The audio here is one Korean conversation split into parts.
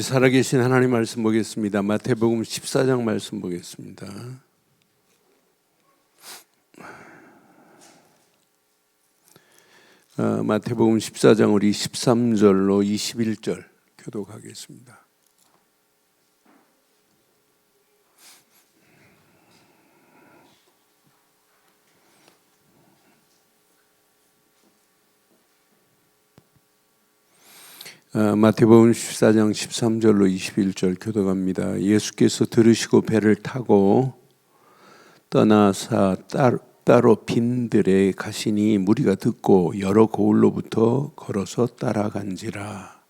살아계신 하나님 말씀 보겠습니다. 마태복음 14장 말씀 보겠습니다. 마태복음 14장 우리 13절로 21절 교독하겠습니다. 마태복음 14장 13절로 21절 교독합니다. 예수께서 들으시고 배를 타고 떠나사 따로 빈들에 가시니 무리가 듣고 여러 고을로부터 걸어서 따라간지라.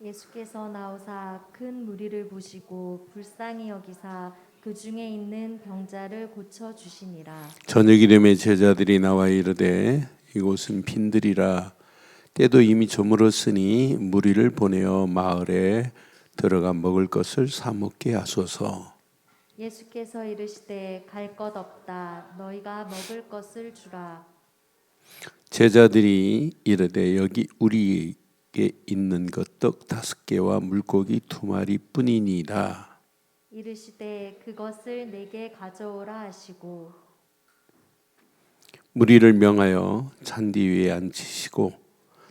예수께서 나오사 큰 무리를 보시고 불쌍히 여기사 그 중에 있는 병자를 고쳐 주시니라. 저녁이 되매 제자들이 나와 이르되 이곳은 빈들이라 때도 이미 저물었으니 무리를 보내어 마을에 들어가 먹을 것을 사 먹게 하소서. 예수께서 이르시되 갈 것 없다. 너희가 먹을 것을 주라. 제자들이 이르되 여기 우리에게 있는 것 떡 5개와 물고기 2마리 뿐이니라. 이르시되 그것을 내게 가져오라 하시고 무리를 명하여 잔디 위에 앉히시고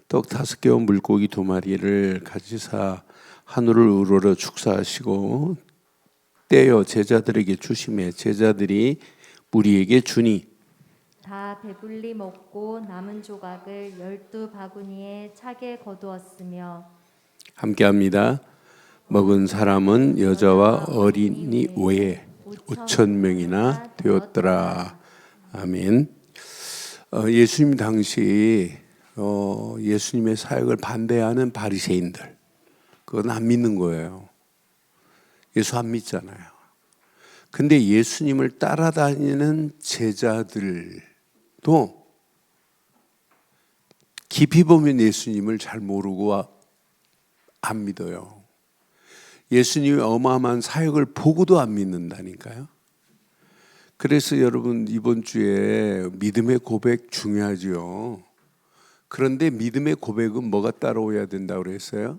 떡 5개와 물고기 2마리를 가지사 하늘을 우러러 축사하시고 떼어 제자들에게 주시매 제자들이 무리에게 주니 다 배불리 먹고 남은 조각을 12바구니에 차게 거두었으며 함께합니다. 먹은 사람은 여자와 어린이 외에 5,000명이나 되었더라. 아멘. 예수님 당시 예수님의 사역을 반대하는 바리새인들, 그건 안 믿는 거예요. 예수 안 믿잖아요. 근데 예수님을 따라다니는 제자들도 깊이 보면 예수님을 잘 모르고 안 믿어요. 예수님의 어마어마한 사역을 보고도 안 믿는다니까요. 그래서 여러분 이번 주에 믿음의 고백 중요하죠. 그런데 믿음의 고백은 뭐가 따라오야 된다고 그랬어요?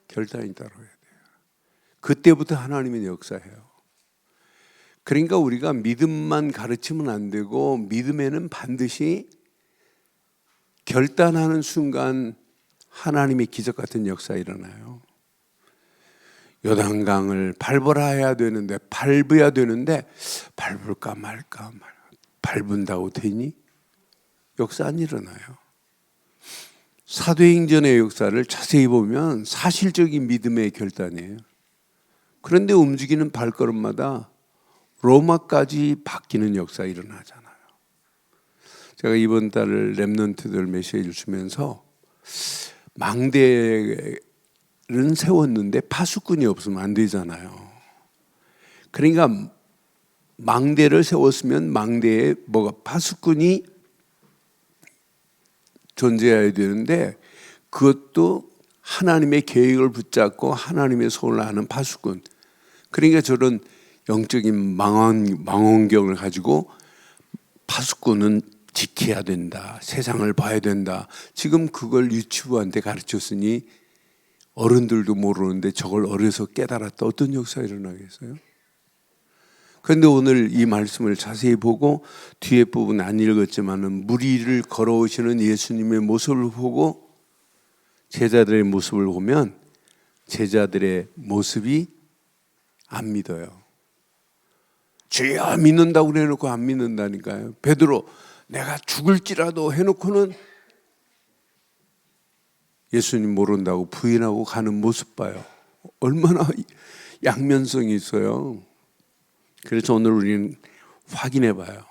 결단이 따라오야 돼요. 그때부터 하나님은 역사해요. 그러니까 우리가 믿음만 가르치면 안 되고 믿음에는 반드시 결단하는 순간 하나님의 기적 같은 역사 일어나요. 요단강을 밟아야 되는데 밟을까 말까 밟은다고 되니 역사 안 일어나요. 사도행전의 역사를 자세히 보면 사실적인 믿음의 결단이에요. 그런데 움직이는 발걸음마다 로마까지 바뀌는 역사 일어나잖아요. 제가 이번 달 렘넌트들 메시지를 주면서 망대는 세웠는데 파수꾼이 없으면 안 되잖아요. 그러니까 망대를 세웠으면 망대에 파수꾼이 존재해야 되는데 그것도 하나님의 계획을 붙잡고 하나님의 손을 아는 파수꾼. 그러니까 저런 영적인 망원경을 가지고 파수꾼은 지켜야 된다. 세상을 봐야 된다. 지금 그걸 유치부한테 가르쳤으니 어른들도 모르는데 저걸 어려서 깨달았다. 어떤 역사가 일어나겠어요? 그런데 오늘 이 말씀을 자세히 보고 뒤에 부분 안 읽었지만은 무리를 걸어오시는 예수님의 모습을 보고 제자들의 모습을 보면 제자들의 모습이 안 믿어요. 주여 믿는다고 해놓고 안 믿는다니까요. 베드로 내가 죽을지라도 해놓고는 예수님 모른다고 부인하고 가는 모습 봐요. 얼마나 양면성이 있어요. 그래서 오늘 우리는 확인해 봐요.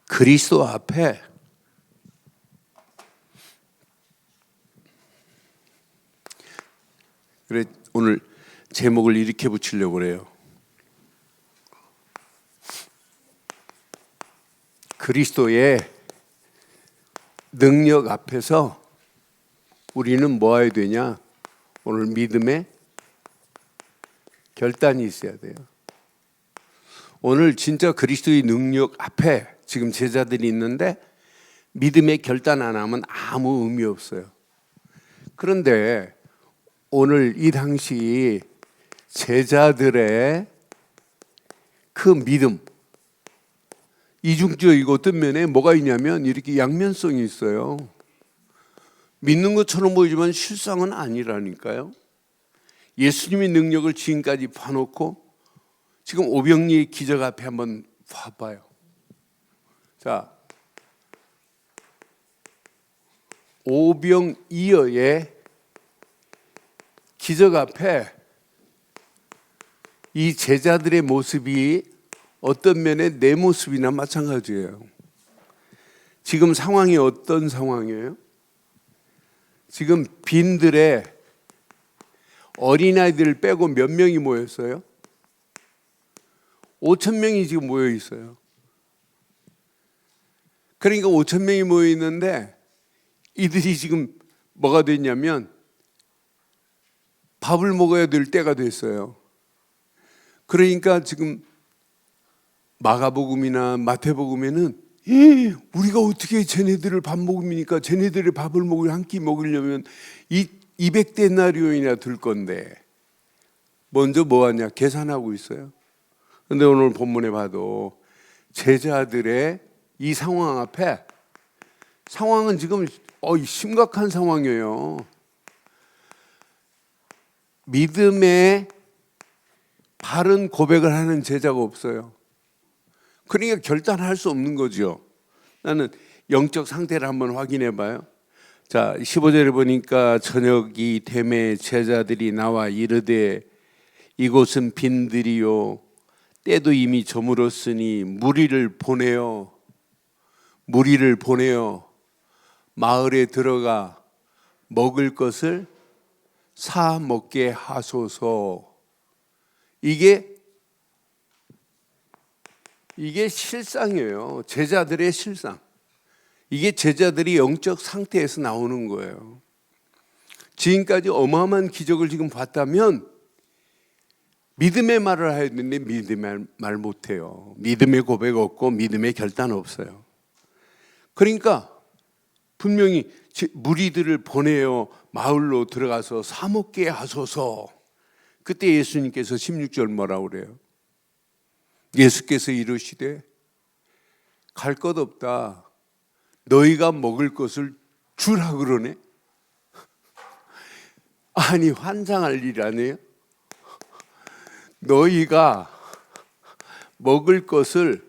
그리스도 앞에 그래 오늘 제목을 이렇게 붙이려고 그래요. 그리스도의 능력 앞에서 우리는 뭐 해야 되냐? 오늘 믿음의 결단이 있어야 돼요. 오늘 진짜 그리스도의 능력 앞에 지금 제자들이 있는데 믿음의 결단 안 하면 아무 의미 없어요. 그런데 오늘 이 당시 제자들의 그 믿음, 이중적이고 어떤 면에 뭐가 있냐면 이렇게 양면성이 있어요. 믿는 것처럼 보이지만 실상은 아니라니까요. 예수님의 능력을 지금까지 봐놓고 지금 오병리의 기적 앞에 한번 봐봐요. 자, 오병이어의 기적 앞에 이 제자들의 모습이 어떤 면에 내 모습이나 마찬가지예요. 지금 상황이 어떤 상황이에요? 지금 빈들에 어린아이들을 빼고 몇 명이 모였어요? 5,000명이 지금 모여 있어요. 그러니까 5,000명이 모여 있는데 이들이 지금 뭐가 됐냐면 밥을 먹어야 될 때가 됐어요. 그러니까 지금 마가복음이나 마태복음에는 우리가 어떻게 쟤네들을 밥 먹입니까? 쟤네들의 밥을 한 끼 먹으려면 200데나리온이나 들 건데 먼저 뭐 하냐? 계산하고 있어요. 그런데 오늘 본문에 봐도 제자들의 이 상황 앞에 상황은 지금 심각한 상황이에요. 믿음의 바른 고백을 하는 제자가 없어요. 그러니까 결단할 수 없는 거죠. 나는 영적 상태를 한번 확인해 봐요. 자, 15절에 보니까 저녁이 되매 제자들이 나와 이르되 이곳은 빈들이요 때도 이미 저물었으니 무리를 보내어 마을에 들어가 먹을 것을 사 먹게 하소서. 이게 실상이에요. 제자들의 실상. 이게 제자들이 영적 상태에서 나오는 거예요. 지금까지 어마어마한 기적을 지금 봤다면 믿음의 말을 해야 되는데 믿음의 말 못해요. 믿음의 고백 없고 믿음의 결단 없어요. 그러니까 분명히 무리들을 보내어 마을로 들어가서 사 먹게 하소서. 그때 예수님께서 16절 뭐라고 그래요? 예수께서 이르시되 갈 것 없다. 너희가 먹을 것을 주라 그러네. 아니 환장할 일 아니에요? 너희가 먹을 것을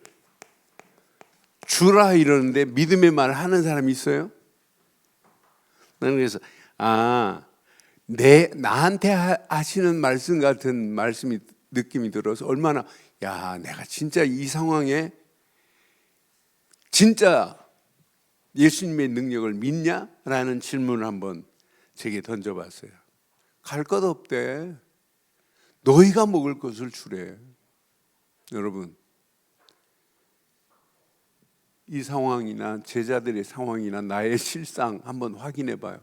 주라 이러는데 믿음의 말을 하는 사람이 있어요? 나는 그래서 나한테 하시는 말씀 같은 느낌이 들어서 얼마나 내가 진짜 이 상황에 진짜 예수님의 능력을 믿냐라는 질문을 한번 제게 던져봤어요. 갈 것 없대. 너희가 먹을 것을 주래. 여러분, 이 상황이나 제자들의 상황이나 나의 실상 한번 확인해 봐요.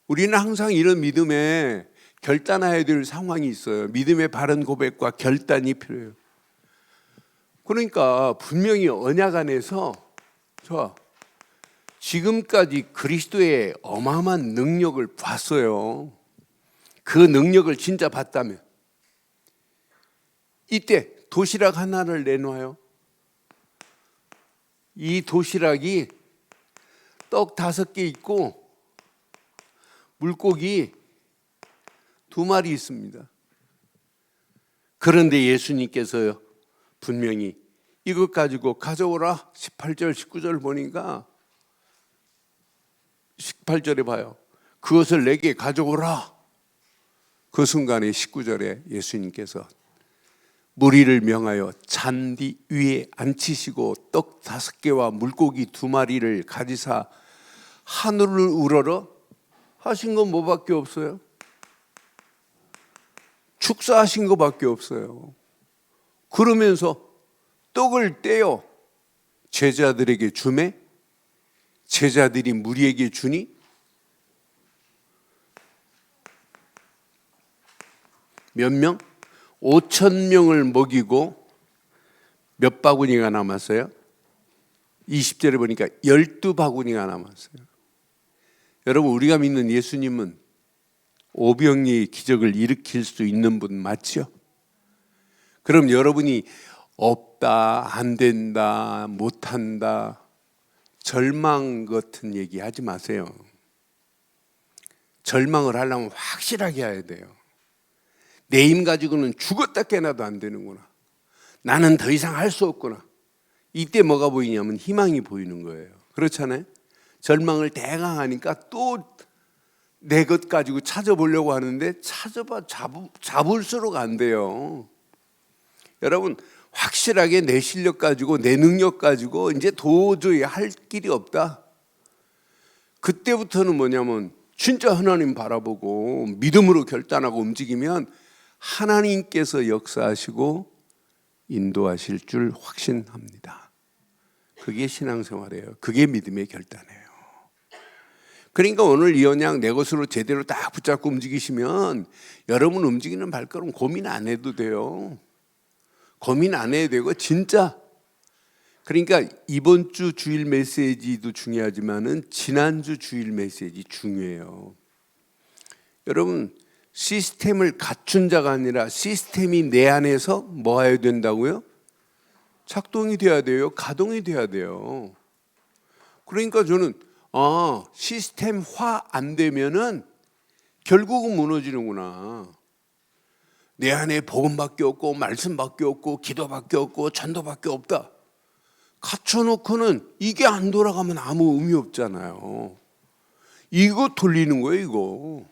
우리는 항상 이런 믿음에 결단해야 될 상황이 있어요. 믿음의 바른 고백과 결단이 필요해요. 그러니까 분명히 언약 안에서 지금까지 그리스도의 어마어마한 능력을 봤어요. 그 능력을 진짜 봤다면 이때 도시락 하나를 내놔요. 이 도시락이 떡 5개 있고 물고기 2마리 있습니다. 그런데 예수님께서요 분명히 이것 가지고 가져오라. 18절 19절 보니까 18절에 봐요. 그것을 내게 가져오라. 그 순간에 19절에 예수님께서 무리를 명하여 잔디 위에 앉히시고 떡 5개와 물고기 2마리를 가지사 하늘을 우러러 하신 건 뭐밖에 없어요? 축사하신 것밖에 없어요. 그러면서 떡을 떼어 제자들에게 주매 제자들이 무리에게 주니 몇 명? 5,000명을 먹이고 몇 바구니가 남았어요? 20절에 보니까 12바구니가 남았어요. 여러분, 우리가 믿는 예수님은 오병이의 기적을 일으킬 수 있는 분 맞죠? 그럼 여러분이 없다, 안 된다, 못한다, 절망 같은 얘기 하지 마세요. 절망을 하려면 확실하게 해야 돼요. 내 힘 가지고는 죽었다 깨나도 안 되는구나. 나는 더 이상 할 수 없구나. 이때 뭐가 보이냐면 희망이 보이는 거예요. 그렇잖아요? 절망을 대강하니까 또 내 것 가지고 찾아보려고 하는데 찾아봐 잡을수록 안 돼요. 여러분, 확실하게 내 실력 가지고 내 능력 가지고 이제 도저히 할 길이 없다. 그때부터는 뭐냐면 진짜 하나님 바라보고 믿음으로 결단하고 움직이면 하나님께서 역사하시고 인도하실 줄 확신합니다. 그게 신앙생활이에요. 그게 믿음의 결단이에요. 그러니까 오늘 이 언약 내 것으로 제대로 딱 붙잡고 움직이시면 여러분 움직이는 발걸음 고민 안 해도 돼요. 고민 안 해도 되고 진짜. 그러니까 이번 주 주일 메시지도 중요하지만은 지난주 주일 메시지 중요해요. 여러분, 시스템을 갖춘 자가 아니라 시스템이 내 안에서 뭐 해야 된다고요? 작동이 돼야 돼요. 가동이 돼야 돼요. 그러니까 저는 시스템화 안 되면은 결국은 무너지는구나. 내 안에 복음밖에 없고 말씀밖에 없고 기도밖에 없고 전도밖에 없다. 갖춰놓고는 이게 안 돌아가면 아무 의미 없잖아요. 이거 돌리는 거예요, 이거.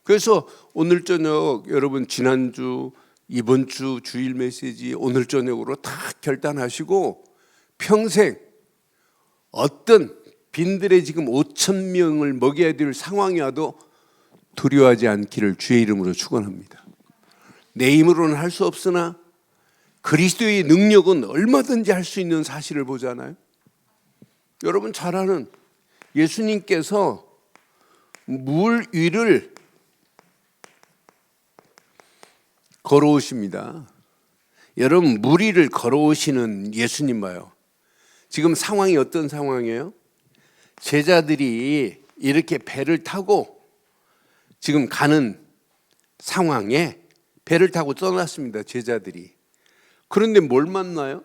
그래서 오늘 저녁 여러분 지난주 이번 주 주일 메시지 오늘 저녁으로 다 결단하시고 평생 어떤 빈들에 지금 5천 명을 먹여야 될 상황이 와도 두려워하지 않기를 주의 이름으로 축원합니다. 내 힘으로는 할 수 없으나 그리스도의 능력은 얼마든지 할 수 있는 사실을 보잖아요. 여러분 잘 아는 예수님께서 물 위를 걸어오십니다. 여러분 물 위를 걸어오시는 예수님 봐요. 지금 상황이 어떤 상황이에요? 제자들이 이렇게 배를 타고 지금 가는 상황에 배를 타고 떠났습니다. 제자들이. 그런데 뭘 만나요?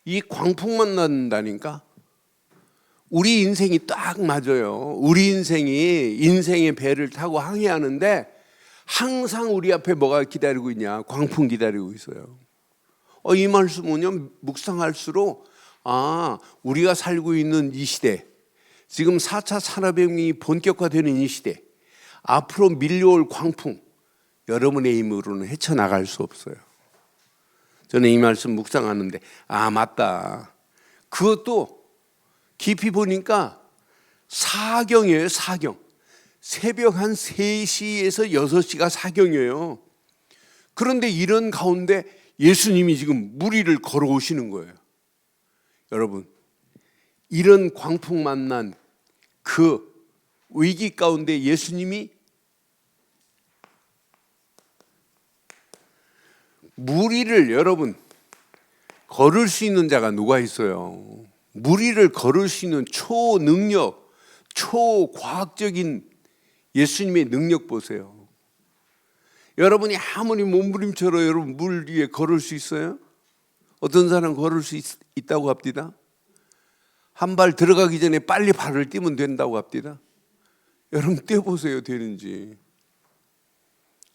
이 광풍 만난다니까. 우리 인생이 딱 맞아요. 우리 인생이 인생의 배를 타고 항해하는데 항상 우리 앞에 뭐가 기다리고 있냐? 광풍 기다리고 있어요. 이 말씀 뭐냐면 묵상할수록 우리가 살고 있는 이 시대, 지금 4차 산업혁명이 본격화되는 이 시대, 앞으로 밀려올 광풍, 여러분의 힘으로는 헤쳐나갈 수 없어요. 저는 이 말씀 묵상하는데 맞다. 그것도 깊이 보니까 사경이에요. 사경. 새벽 한 3시에서 6시가 사경이에요. 그런데 이런 가운데 예수님이 지금 물 위를 걸어오시는 거예요. 여러분, 이런 광풍 만난 그 위기 가운데 예수님이 물 위를 여러분 걸을 수 있는 자가 누가 있어요? 물 위를 걸을 수 있는 초능력, 초과학적인 예수님의 능력 보세요. 여러분이 아무리 몸부림쳐도 여러분 물 위에 걸을 수 있어요? 어떤 사람 걸을 수 있다고 합디다. 한 발 들어가기 전에 빨리 발을 띄면 된다고 합디다. 여러분 떼보세요, 되는지.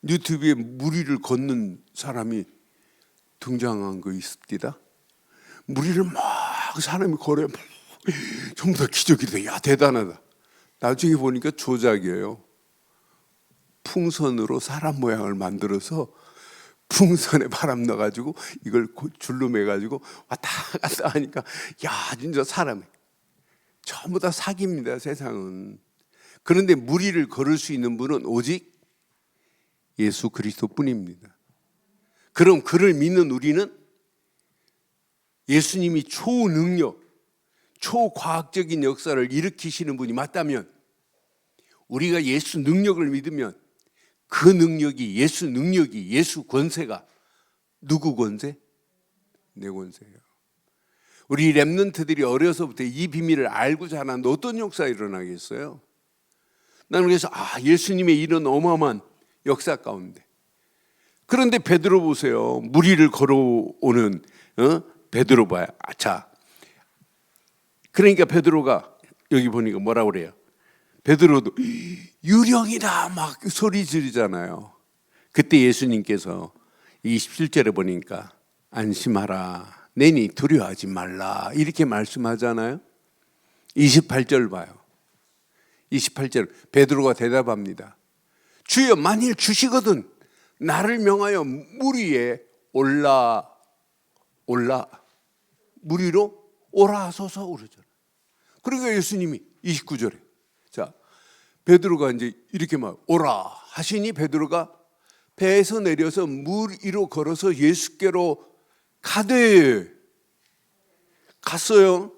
유튜브에 물 위를 걷는 사람이 등장한 거 있습니다. 물 위를 막 사람이 걸어요. 전부 다 기적이 돼. 야, 대단하다. 나중에 보니까 조작이에요. 풍선으로 사람 모양을 만들어서 풍선에 바람 넣어가지고 이걸 줄로 매가지고 왔다 갔다 하니까 진짜 사람이 전부 다 사기입니다. 세상은. 그런데 물 위를 걸을 수 있는 분은 오직 예수 그리스도뿐입니다. 그럼 그를 믿는 우리는 예수님이 초능력, 초과학적인 역사를 일으키시는 분이 맞다면 우리가 예수 능력을 믿으면 그 능력이 예수 능력이 예수 권세가 누구 권세? 내 권세예요. 우리 렘넌트들이 어려서부터 이 비밀을 알고 자랐는데 어떤 역사가 일어나겠어요? 나는 그래서 예수님의 이런 어마어마한 역사 가운데, 그런데 베드로 보세요. 무리를 걸어오는 베드로 봐요. 자, 그러니까 베드로가 여기 보니까 뭐라고 그래요? 베드로도 유령이다 막 소리 지르잖아요. 그때 예수님께서 27절에 보니까 안심하라, 내니 두려워하지 말라 이렇게 말씀하잖아요. 28절 봐요. 28절 베드로가 대답합니다. 주여, 만일 주시거든 나를 명하여 물 위에 물 위로 오라 하소서 그러잖아요. 그러니까 예수님이 29절에 자, 베드로가 이제 이렇게 막 오라 하시니 베드로가 배에서 내려서 물 위로 걸어서 예수께로 갔어요.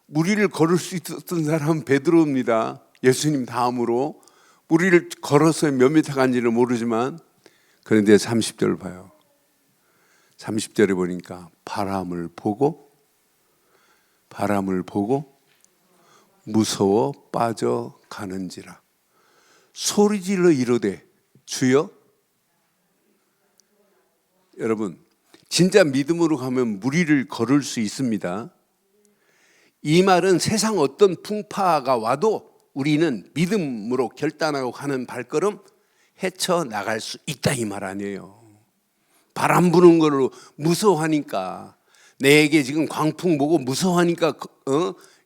물 위를 걸을 수 있었던 사람은 베드로입니다. 예수님 다음으로 물 위를 걸어서 몇 미터 간지는 모르지만, 그런데 30절 봐요. 30절에 보니까 바람을 보고 무서워 빠져가는지라 소리질러 이르되 주여. 여러분, 진짜 믿음으로 가면 물 위를 걸을 수 있습니다. 이 말은 세상 어떤 풍파가 와도 우리는 믿음으로 결단하고 가는 발걸음 헤쳐나갈 수 있다 이 말 아니에요. 바람 부는 걸로 무서워하니까, 내게 지금 광풍 보고 무서워하니까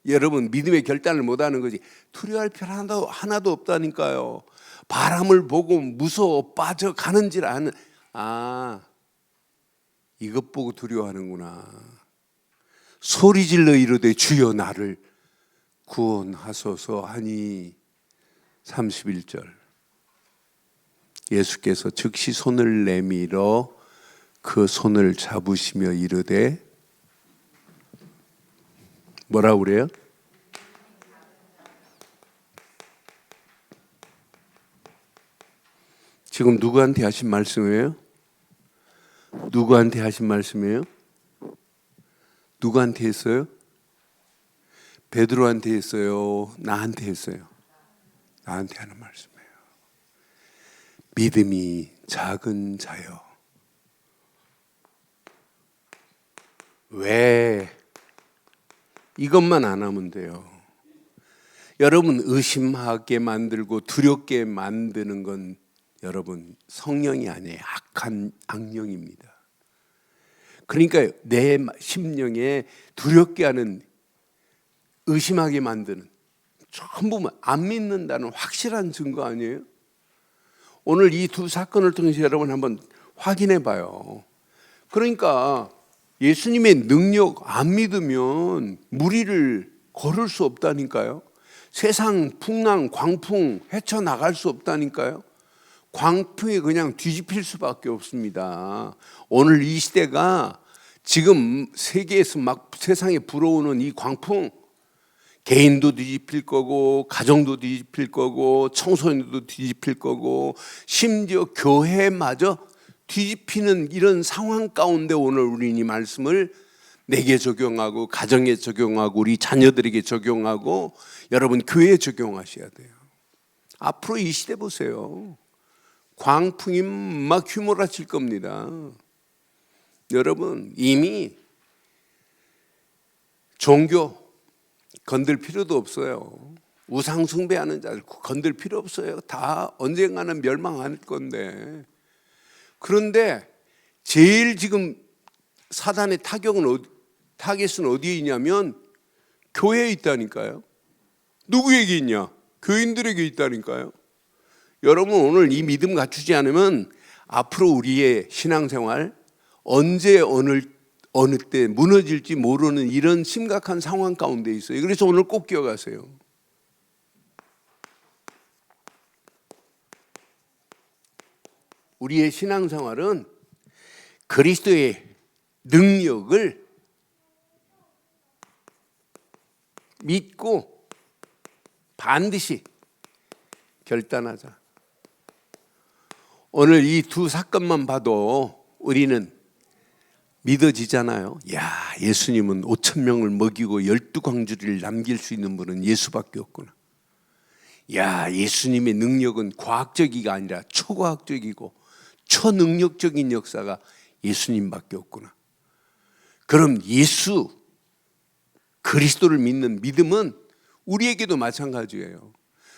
여러분 믿음의 결단을 못하는 거지. 두려워할 필요 하나도 없다니까요. 바람을 보고 무서워 빠져가는지를 아는, 이것 보고 두려워하는구나. 소리질러 이르되 주여 나를 구원하소서 하니 31절 예수께서 즉시 손을 내밀어 그 손을 잡으시며 이르되 뭐라고 그래요? 지금 누구한테 하신 말씀이에요? 누구한테 하신 말씀이에요? 누구한테 했어요? 베드로한테 했어요? 나한테 했어요? 나한테 하는 말씀이에요. 믿음이 작은 자여, 왜 이것만 안 하면 돼요? 여러분, 의심하게 만들고 두렵게 만드는 건 여러분 성령이 아니에요. 악한 악령입니다. 그러니까 내 심령에 두렵게 하는, 의심하게 만드는, 전부 안 믿는다는 확실한 증거 아니에요? 오늘 이 두 사건을 통해서 여러분 한번 확인해 봐요. 그러니까 예수님의 능력 안 믿으면 물 위를 걸을 수 없다니까요. 세상 풍랑, 광풍 헤쳐나갈 수 없다니까요. 광풍이 그냥 뒤집힐 수밖에 없습니다. 오늘 이 시대가 지금 세계에서 막 세상에 불어오는 이 광풍, 개인도 뒤집힐 거고, 가정도 뒤집힐 거고, 청소년도 뒤집힐 거고, 심지어 교회마저 뒤집히는 이런 상황 가운데 오늘 우리는 이 말씀을 내게 적용하고, 가정에 적용하고, 우리 자녀들에게 적용하고, 여러분 교회에 적용하셔야 돼요. 앞으로 이 시대 보세요. 광풍이 막 휘몰아칠 겁니다. 여러분, 이미 종교 건들 필요도 없어요. 우상 숭배하는 자들 건들 필요 없어요. 다 언젠가는 멸망할 건데. 그런데 제일 지금 사단의 타겟은 어디에 있냐면 교회에 있다니까요. 누구에게 있냐? 교인들에게 있다니까요. 여러분, 오늘 이 믿음 갖추지 않으면 앞으로 우리의 신앙생활 언제 어느 때 무너질지 모르는 이런 심각한 상황 가운데 있어요. 그래서 오늘 꼭 기억하세요. 우리의 신앙생활은 그리스도의 능력을 믿고 반드시 결단하자. 오늘 이 두 사건만 봐도 우리는 믿어지잖아요. 야, 예수님은 5,000명을 먹이고 12광주리를 남길 수 있는 분은 예수밖에 없구나. 야, 예수님의 능력은 과학적이가 아니라 초과학적이고 초능력적인 역사가 예수님밖에 없구나. 그럼 예수 그리스도를 믿는 믿음은 우리에게도 마찬가지예요.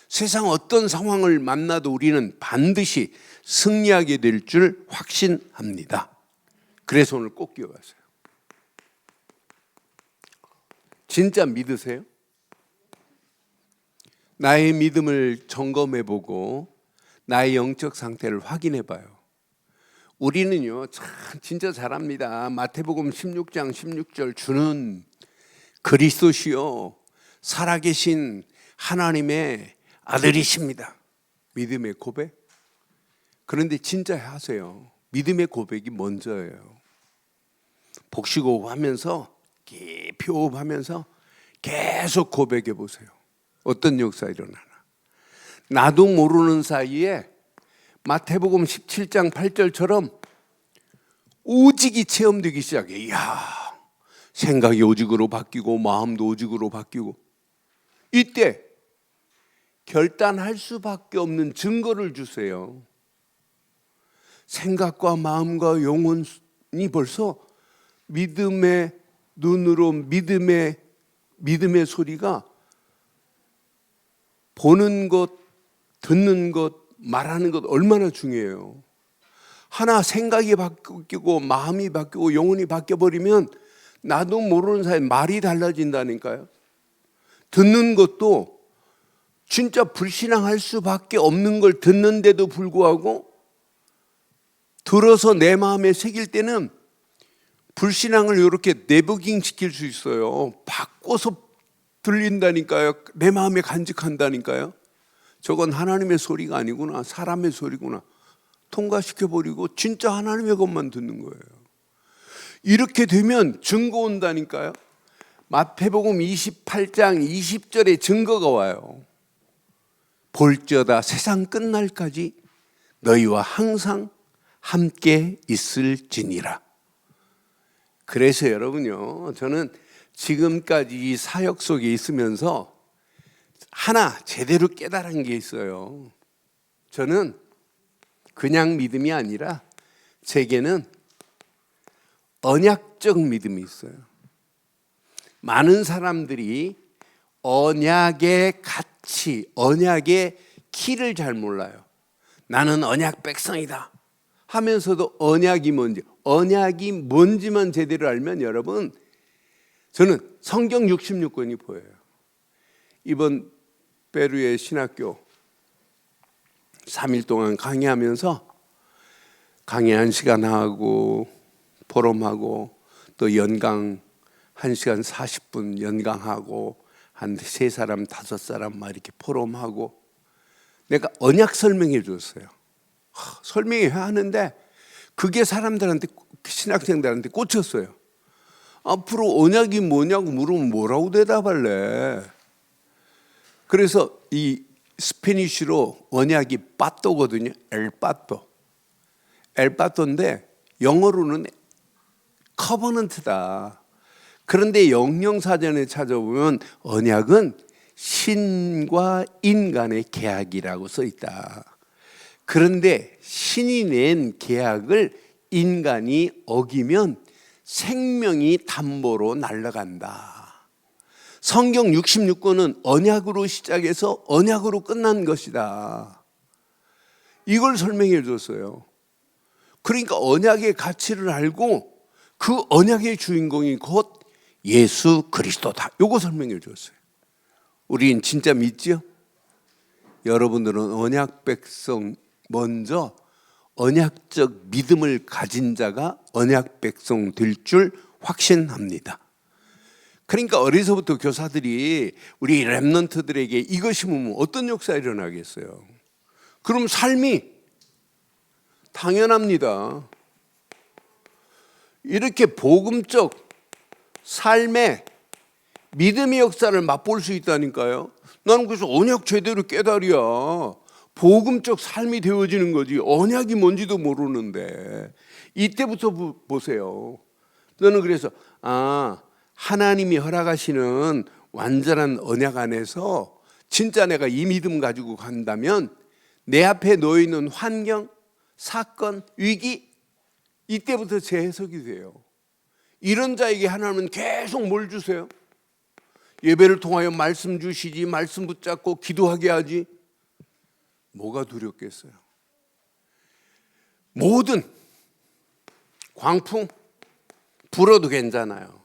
세상 어떤 상황을 만나도 우리는 반드시 승리하게 될 줄 확신합니다. 그래서 오늘 꼭 기억하세요. 진짜 믿으세요? 나의 믿음을 점검해보고 나의 영적 상태를 확인해봐요. 우리는요, 참 진짜 잘합니다. 마태복음 16장 16절 주는 그리스도시요 살아계신 하나님의 아들이십니다. 믿음의 고백. 그런데 진짜 하세요. 믿음의 고백이 먼저예요. 복식호흡하면서 깊이 호흡하면서 계속 고백해 보세요. 어떤 역사 일어나나. 나도 모르는 사이에 마태복음 17장 8절처럼 오직이 체험되기 시작해. 이야, 생각이 오직으로 바뀌고 마음도 오직으로 바뀌고. 이때 결단할 수밖에 없는 증거를 주세요. 생각과 마음과 영혼이 벌써 믿음의 눈으로 믿음의 소리가 보는 것, 듣는 것, 말하는 것 얼마나 중요해요. 하나 생각이 바뀌고 마음이 바뀌고 영혼이 바뀌어버리면 나도 모르는 사이에 말이 달라진다니까요. 듣는 것도 진짜 불신앙할 수밖에 없는 걸 듣는데도 불구하고 들어서 내 마음에 새길 때는 불신앙을 이렇게 내부깅 시킬 수 있어요. 바꿔서 들린다니까요. 내 마음에 간직한다니까요. 저건 하나님의 소리가 아니구나. 사람의 소리구나. 통과시켜버리고 진짜 하나님의 것만 듣는 거예요. 이렇게 되면 증거 온다니까요. 마태복음 28장 20절에 증거가 와요. 볼지어다 세상 끝날까지 너희와 항상 함께 있을지니라. 그래서 여러분요, 저는 지금까지 이 사역 속에 있으면서 하나 제대로 깨달은 게 있어요. 저는 그냥 믿음이 아니라 제게는 언약적 믿음이 있어요. 많은 사람들이 언약의 가치, 언약의 키를 잘 몰라요. 나는 언약 백성이다 하면서도 언약이 뭔지만 제대로 알면 여러분, 저는 성경 66권이 보여요. 이번 페루의 신학교 3일 동안 강의하면서 강의 1시간 하고 포럼하고 또 연강 1시간 40분 연강하고 한 3사람 5사람 막 이렇게 포럼하고 내가 언약 설명해 줬어요. 설명해야 하는데 그게 사람들한테, 신학생들한테 꽂혔어요. 앞으로 언약이 뭐냐고 물으면 뭐라고 대답할래? 그래서 이 스페니쉬로 언약이 빠또거든요. 엘빠또인데 영어로는 커버넌트다. 그런데 영영사전에 찾아보면 언약은 신과 인간의 계약이라고 써 있다. 그런데 신이 낸 계약을 인간이 어기면 생명이 담보로 날아간다. 성경 66권은 언약으로 시작해서 언약으로 끝난 것이다. 이걸 설명해 줬어요. 그러니까 언약의 가치를 알고 그 언약의 주인공이 곧 예수 그리스도다. 이거 설명해 줬어요. 우린 진짜 믿죠? 여러분들은 언약 백성, 먼저 언약적 믿음을 가진 자가 언약 백성 될 줄 확신합니다. 그러니까 어려서부터 교사들이 우리 렘넌트들에게 이거 심으면 어떤 역사 일어나겠어요? 그럼 삶이 당연합니다. 이렇게 복음적 삶의 믿음의 역사를 맛볼 수 있다니까요. 나는 그래서 언약 제대로 깨달이야. 복음적 삶이 되어지는 거지. 언약이 뭔지도 모르는데. 이때부터 보세요. 저는 그래서 하나님이 허락하시는 완전한 언약 안에서 진짜 내가 이 믿음 가지고 간다면 내 앞에 놓여있는 환경, 사건, 위기, 이때부터 재해석이 돼요. 이런 자에게 하나님은 계속 뭘 주세요? 예배를 통하여 말씀 주시지, 말씀 붙잡고 기도하게 하지. 뭐가 두렵겠어요? 모든 광풍 불어도 괜찮아요.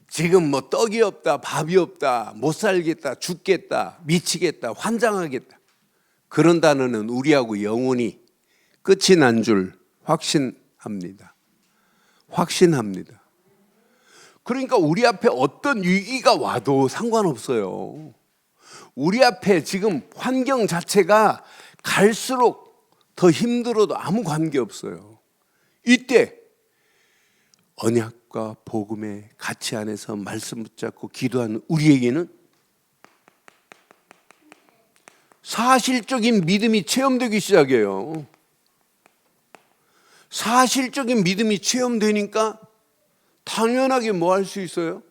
지금 뭐 떡이 없다, 밥이 없다, 못 살겠다, 죽겠다, 미치겠다, 환장하겠다. 그런 단어는 우리하고 영원히 끝이 난 줄 확신합니다. 확신합니다. 그러니까 우리 앞에 어떤 위기가 와도 상관없어요. 우리 앞에 지금 환경 자체가 갈수록 더 힘들어도 아무 관계없어요. 이때 언약과 복음의 가치 안에서 말씀 붙잡고 기도하는 우리에게는 사실적인 믿음이 체험되기 시작해요. 사실적인 믿음이 체험되니까 당연하게 뭐 할 수 있어요?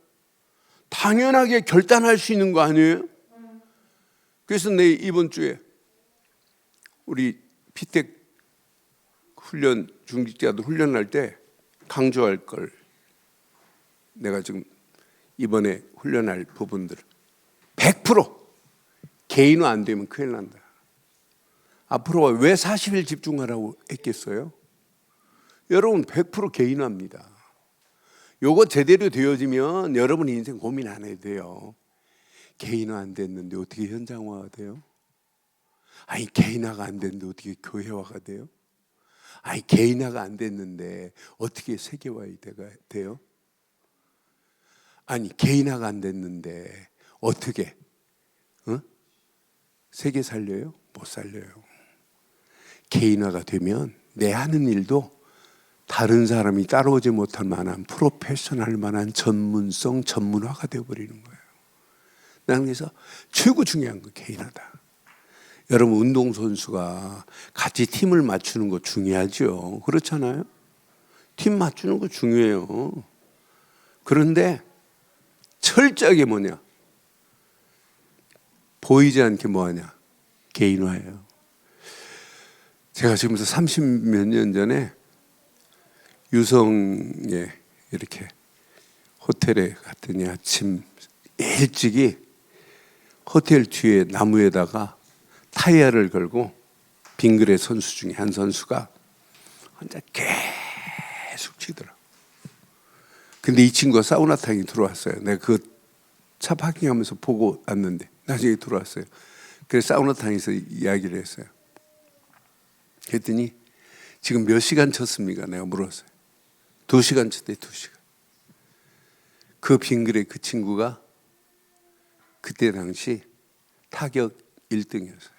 당연하게 결단할 수 있는 거 아니에요? 그래서 내 이번 주에 우리 피택 훈련 중직자들 훈련할 때 강조할 걸 내가 지금 이번에 훈련할 부분들 100% 개인화 안 되면 큰일 난다. 앞으로 왜 40일 집중하라고 했겠어요? 여러분 100% 개인화입니다. 요거 제대로 되어지면 여러분 인생 고민 안 해도 돼요. 개인화 안 됐는데 어떻게 현장화가 돼요? 아니 개인화가 안 됐는데 어떻게 교회화가 돼요? 아니 개인화가 안 됐는데 어떻게 세계화가 돼요? 아니 개인화가 안 됐는데 어떻게 세계 살려요? 못 살려요. 개인화가 되면 내 하는 일도 다른 사람이 따라오지 못할 만한 프로페셔널 만한 전문성, 전문화가 되어버리는 거예요. 나는 그래서 최고 중요한 건 개인화다. 여러분 운동선수가 같이 팀을 맞추는 거 중요하죠. 그렇잖아요? 팀 맞추는 거 중요해요. 그런데 철저하게 뭐냐? 보이지 않게 뭐하냐? 개인화예요. 제가 지금부터 30몇 년 전에 유성에 이렇게 호텔에 갔더니 아침 일찍이 호텔 뒤에 나무에다가 타이어를 걸고 빙그레 선수 중에 한 선수가 혼자 계속 치더라. 근데 이 친구가 사우나탕에 들어왔어요. 내가 그 차 파킹하면서 보고 왔는데 나중에 들어왔어요. 그래서 사우나탕에서 이야기를 했어요. 그랬더니 지금 몇 시간 쳤습니까? 내가 물었어요. 2시간 쳤대. 2시간. 그 빙그레 그 친구가 그때 당시 타격 1등이었어요.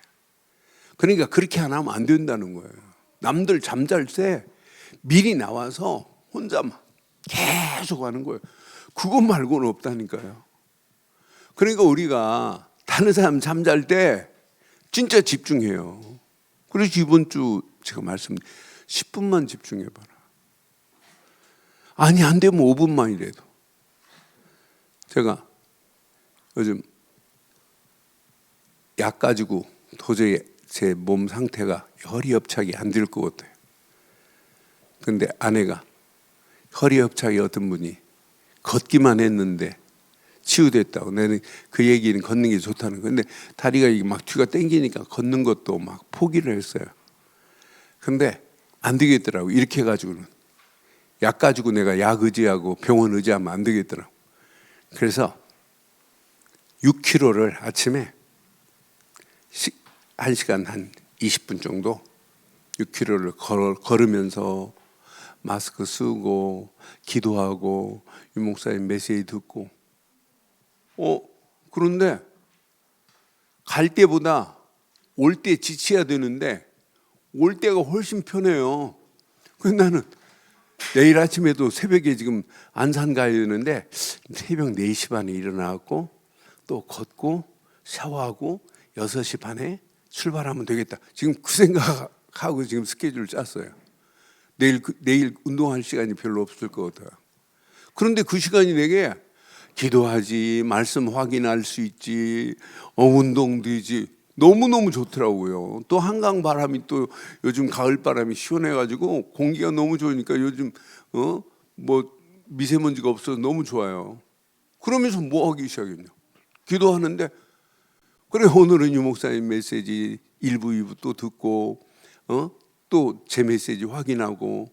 그러니까 그렇게 안 하면 안 된다는 거예요. 남들 잠잘 때 미리 나와서 혼자 막 계속 하는 거예요. 그것 말고는 없다니까요. 그러니까 우리가 다른 사람 잠잘 때 진짜 집중해요. 그래서 이번 주 제가 10분만 집중해봐라. 아니 안 되면 5분만이라도. 제가 요즘 약 가지고 도저히 제 몸 상태가 허리 협착이 안 될 것 같아요. 근데 아내가 허리 협착이 어떤 분이 걷기만 했는데 치유됐다고. 나는 그 얘기는 걷는 게 좋다는 거. 근데 다리가 막 뒤가 땡기니까 걷는 것도 막 포기를 했어요. 근데 안 되겠더라고. 이렇게 해가지고는 약 가지고 내가 약 의지하고 병원 의지하면 안 되겠더라고. 그래서 6km를 아침에 1시간 한 20분 정도 6km를 걸으면서 마스크 쓰고 기도하고 유 목사님 메시지 듣고 그런데 갈 때보다 올 때 지쳐야 되는데 올 때가 훨씬 편해요. 그래서 나는 내일 아침에도 새벽에 지금 안산 가야 되는데 새벽 4시 반에 일어나고 또 걷고 샤워하고 6시 반에 출발하면 되겠다. 지금 그 생각하고 지금 스케줄을 짰어요. 내일 운동할 시간이 별로 없을 것 같아요. 그런데 그 시간이 내게 기도하지, 말씀 확인할 수 있지, 운동되지. 너무너무 좋더라고요. 또 한강 바람이 또 요즘 가을 바람이 시원해가지고 공기가 너무 좋으니까 요즘 뭐 미세먼지가 없어서 너무 좋아요. 그러면서 뭐 하기 시작했냐? 기도하는데 그래 오늘은 유 목사님 메시지 1부, 2부 또 듣고 또 제 메시지 확인하고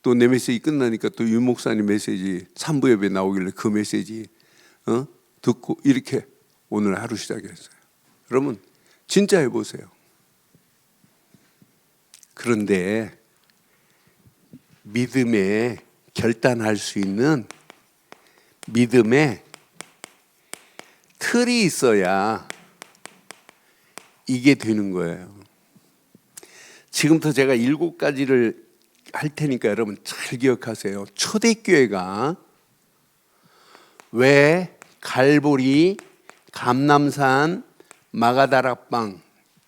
또 내 메시지 끝나니까 또 유 목사님 메시지 3부 예배 나오길래 그 메시지 듣고 이렇게 오늘 하루 시작했어요. 여러분 진짜 해보세요. 그런데 믿음에 결단할 수 있는 믿음의 틀이 있어야 이게 되는 거예요. 지금부터 제가 7가지를 할 테니까 여러분 잘 기억하세요. 초대교회가 왜 갈보리, 감람산, 마가다락방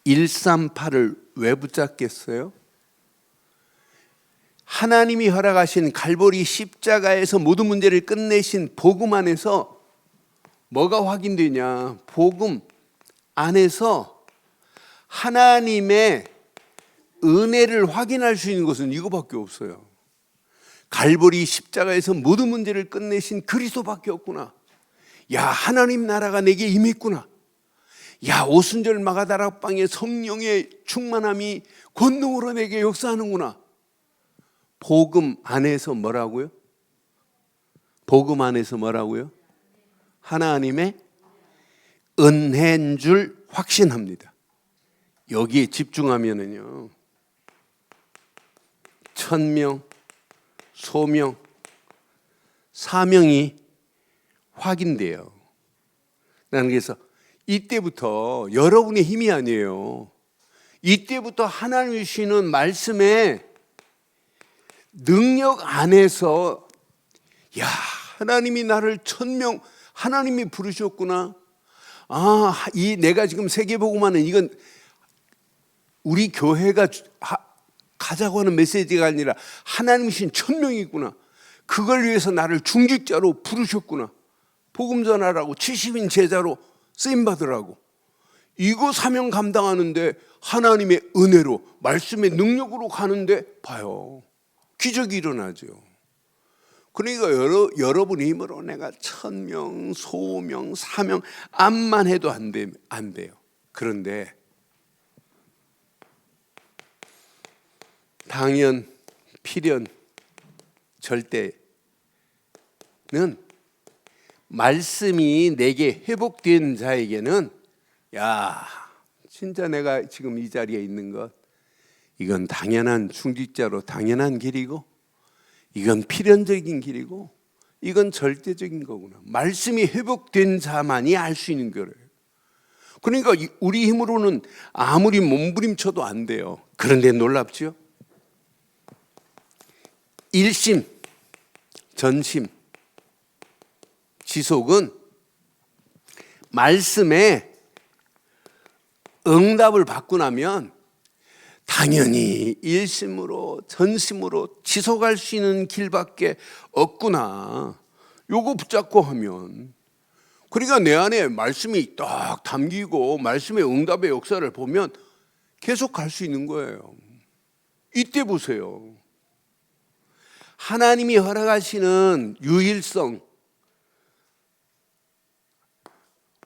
138을 왜 붙잡겠어요? 하나님이 허락하신 갈보리 십자가에서 모든 문제를 끝내신 복음 안에서 뭐가 확인되냐? 복음 안에서 하나님의 은혜를 확인할 수 있는 것은 이거밖에 없어요. 갈보리 십자가에서 모든 문제를 끝내신 그리스도밖에 없구나. 야, 하나님 나라가 내게 임했구나. 야, 오순절 마가다락방의 성령의 충만함이 권능으로 내게 역사하는구나. 복음 안에서 뭐라고요? 복음 안에서 뭐라고요? 하나님의 은혜인 줄 확신합니다. 여기에 집중하면은요, 천명, 소명, 사명이 확인돼요. 나는 그래서 이때부터 여러분의 힘이 아니에요. 이때부터 하나님이 주시는 말씀의 능력 안에서 야, 하나님이 나를 천명, 하나님이 부르셨구나. 아, 이 내가 지금 세계복음하는 이건 우리 교회가 가자고 하는 메시지가 아니라 하나님 신 천명이구나. 그걸 위해서 나를 중직자로 부르셨구나. 복음 전하라고 70인 제자로 쓰임 받으라고. 이거 사명 감당하는데 하나님의 은혜로 말씀의 능력으로 가는데 봐요. 기적이 일어나죠. 그러니까 여러분의 힘으로 내가 천명, 소명, 사명 암만 해도 안 돼요. 그런데 당연, 필연, 절대는 말씀이 내게 회복된 자에게는 야, 진짜 내가 지금 이 자리에 있는 것 이건 당연한 중직자로 당연한 길이고 이건 필연적인 길이고 이건 절대적인 거구나. 말씀이 회복된 자만이 알 수 있는 거예요. 그러니까 우리 힘으로는 아무리 몸부림쳐도 안 돼요. 그런데 놀랍죠? 일심, 전심, 지속은 말씀에 응답을 받고 나면 당연히 일심으로 전심으로 지속할 수 있는 길밖에 없구나. 요거 붙잡고 하면 그러니까 내 안에 말씀이 딱 담기고 말씀의 응답의 역사를 보면 계속 갈 수 있는 거예요. 이때 보세요. 하나님이 허락하시는 유일성,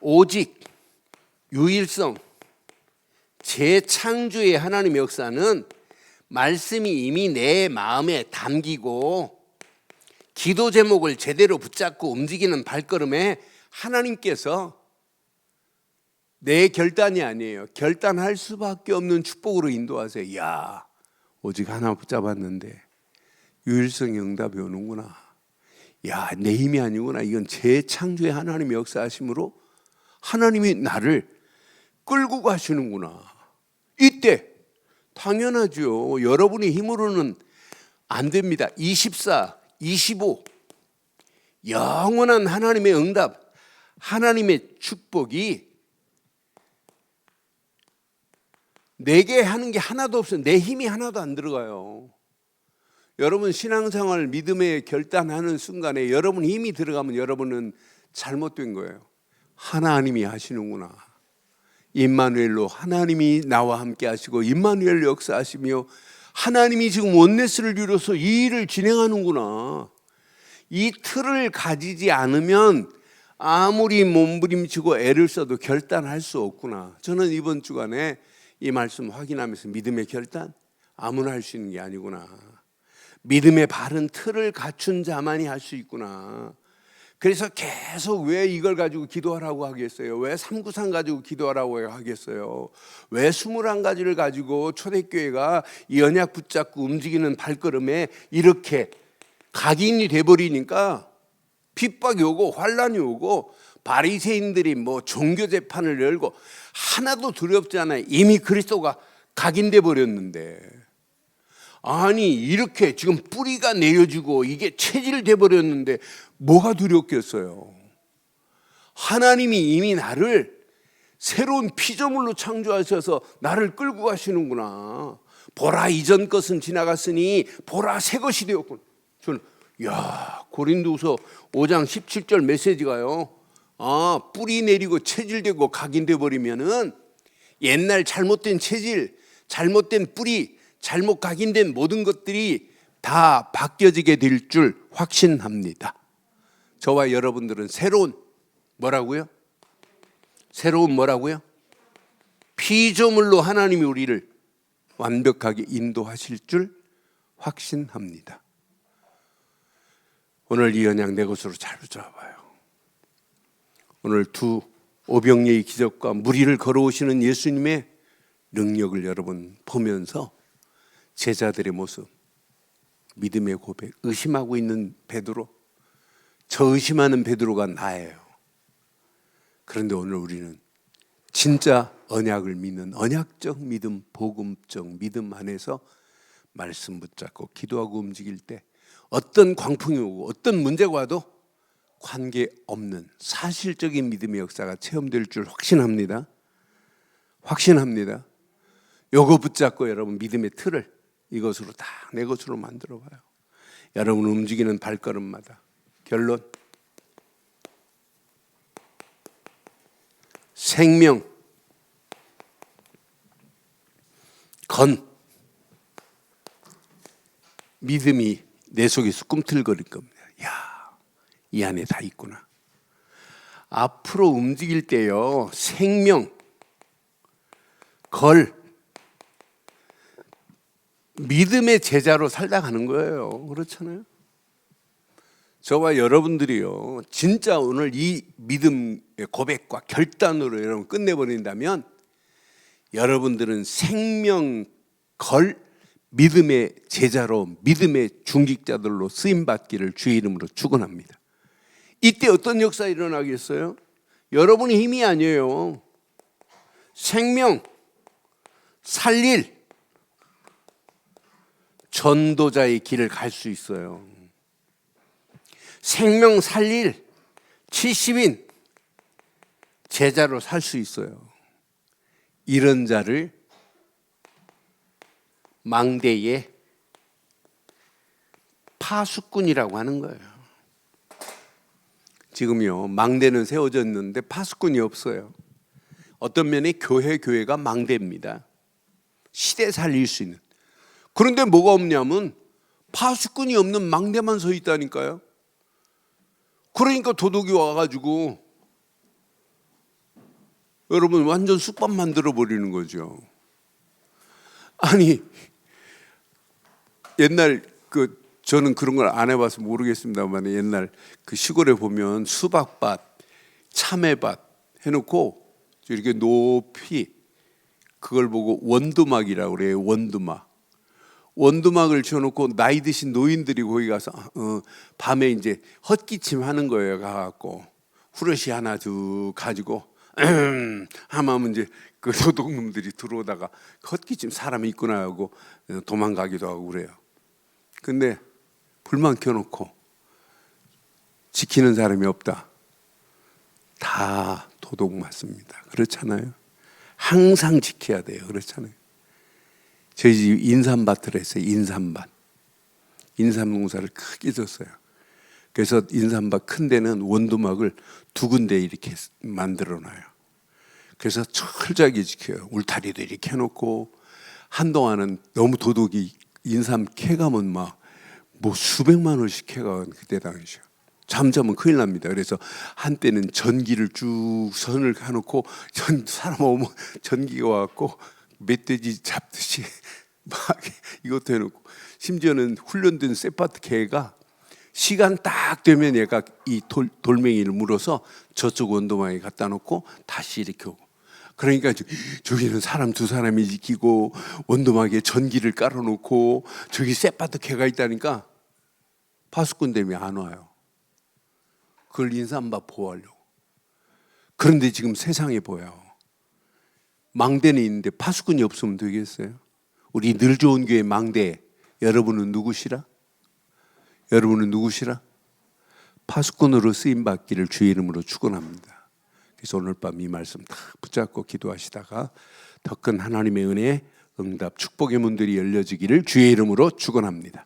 오직 유일성, 재창조의 하나님의 역사는 말씀이 이미 내 마음에 담기고 기도 제목을 제대로 붙잡고 움직이는 발걸음에 하나님께서 내 결단이 아니에요. 결단할 수밖에 없는 축복으로 인도하세요. 야, 오직 하나 붙잡았는데 유일성의 응답이 오는구나. 야, 내 힘이 아니구나. 이건 재창조의 하나님의 역사하심으로 하나님이 나를 끌고 가시는구나. 이때 당연하죠. 여러분의 힘으로는 안 됩니다. 24, 25 영원한 하나님의 응답, 하나님의 축복이 내게 하는 게 하나도 없어요. 내 힘이 하나도 안 들어가요. 여러분 신앙생활 믿음에 결단하는 순간에 여러분 힘이 들어가면 여러분은 잘못된 거예요. 하나님이 하시는구나. 임마누엘로 하나님이 나와 함께 하시고 임마누엘 역사하시며 하나님이 지금 원네스를 이루어서 이 일을 진행하는구나. 이 틀을 가지지 않으면 아무리 몸부림치고 애를 써도 결단할 수 없구나. 저는 이번 주간에 이 말씀 확인하면서 믿음의 결단 아무나 할 수 있는 게 아니구나. 믿음의 바른 틀을 갖춘 자만이 할 수 있구나. 그래서 계속 왜 이걸 가지고 기도하라고 하겠어요? 왜 삼구상 가지고 기도하라고 하겠어요? 왜 21가지를 가지고 초대교회가 이 언약 붙잡고 움직이는 발걸음에 이렇게 각인이 돼버리니까 핍박이 오고 환란이 오고 바리새인들이 뭐 종교 재판을 열고 하나도 두렵지 않아요. 이미 그리스도가 각인돼 버렸는데, 아니 이렇게 지금 뿌리가 내려지고 이게 체질돼 버렸는데 뭐가 두렵겠어요? 하나님이 이미 나를 새로운 피조물로 창조하셔서 나를 끌고 가시는구나. 보라 이전 것은 지나갔으니 보라 새 것이 되었군. 저는 고린도후서 5장 17절 메시지가요. 뿌리 내리고 체질되고 각인돼 버리면은 옛날 잘못된 체질, 잘못된 뿌리, 잘못 각인된 모든 것들이 다 바뀌어지게 될 줄 확신합니다. 저와 여러분들은 새로운 뭐라고요? 새로운 뭐라고요? 피조물로 하나님이 우리를 완벽하게 인도하실 줄 확신합니다. 오늘 이 언약 내 것으로 잘 붙잡아요. 오늘 두 오병이의 기적과 무리를 걸어오시는 예수님의 능력을 여러분 보면서 제자들의 모습, 믿음의 고백, 의심하고 있는 베드로, 저 의심하는 베드로가 나예요. 그런데 오늘 우리는 진짜 언약을 믿는 언약적 믿음, 복음적 믿음 안에서 말씀 붙잡고 기도하고 움직일 때 어떤 광풍이 오고 어떤 문제가 와도 관계없는 사실적인 믿음의 역사가 체험될 줄 확신합니다. 확신합니다. 요거 붙잡고 여러분 믿음의 틀을 이것으로 다 내 것으로 만들어 봐요. 여러분 움직이는 발걸음마다 결론, 생명, 건, 믿음이 내 속에서 꿈틀거릴 겁니다. 이 안에 다 있구나. 앞으로 움직일 때요, 생명, 걸, 믿음의 제자로 살다 가는 거예요. 그렇잖아요? 저와 여러분들이요, 진짜 오늘 이 믿음의 고백과 결단으로 여러분 끝내버린다면 여러분들은 생명, 걸, 믿음의 제자로 믿음의 중직자들로 쓰임받기를 주의 이름으로 축원합니다. 이때 어떤 역사 일어나겠어요? 여러분의 힘이 아니에요. 생명, 살릴 전도자의 길을 갈 수 있어요. 생명 살릴 70인 제자로 살 수 있어요. 이런 자를 망대의 파수꾼이라고 하는 거예요. 지금요, 망대는 세워졌는데 파수꾼이 없어요. 어떤 면에 교회가 망대입니다. 시대 살릴 수 있는. 그런데 뭐가 없냐면 파수꾼이 없는 망대만 서 있다니까요. 그러니까 도둑이 와가지고 여러분 완전 쑥밥 만들어 버리는 거죠. 아니 옛날 저는 그런 걸 안 해봐서 모르겠습니다만 옛날 그 시골에 보면 수박밭, 참외밭 해놓고 이렇게 높이 그걸 보고 원두막이라고 그래요. 원두막을 쳐놓고 나이 드신 노인들이 거기 가서 밤에 이제 헛기침 하는 거예요. 가갖고 후레쉬 하나 쭉 가지고 하면 이제 그 도둑놈들이 들어오다가 헛기침 사람이 있구나 하고 도망가기도 하고 그래요. 근데 불만 켜놓고 지키는 사람이 없다. 다 도둑 맞습니다. 그렇잖아요. 항상 지켜야 돼요. 그렇잖아요. 저희 집 인삼밭을 했어요. 인삼밭. 인삼 농사를 크게 졌어요. 그래서 인삼밭 큰 데는 원두막을 두 군데 이렇게 만들어 놔요. 그래서 철저하게 지켜요. 울타리도 이렇게 해놓고, 한동안은 너무 도둑이 인삼 캐가면 막 뭐 수백만 원씩 캐가 그때 당시에. 잠자면 큰일 납니다. 그래서 한때는 전기를 쭉 선을 해놓고 사람 오면 전기가 와갖고 멧돼지 잡듯이 막 이것도 해놓고, 심지어는 훈련된 세파트 개가 시간 딱 되면 얘가 이 돌멩이를 물어서 저쪽 원도막에 갖다 놓고 다시 이렇게 오고. 그러니까 저기는 사람 두 사람이 지키고 원도막에 전기를 깔아놓고 저기 세파트 개가 있다니까 파수꾼 되면 안 와요. 그걸 인삼밭 보호하려고. 그런데 지금 세상에 보여. 망대는 있는데 파수꾼이 없으면 되겠어요? 우리 늘 좋은 교회 망대, 여러분은 누구시라? 여러분은 누구시라? 파수꾼으로 쓰임받기를 주의 이름으로 축원합니다. 그래서 오늘 밤 이 말씀 다 붙잡고 기도하시다가 더 큰 하나님의 은혜, 응답, 축복의 문들이 열려지기를 주의 이름으로 축원합니다.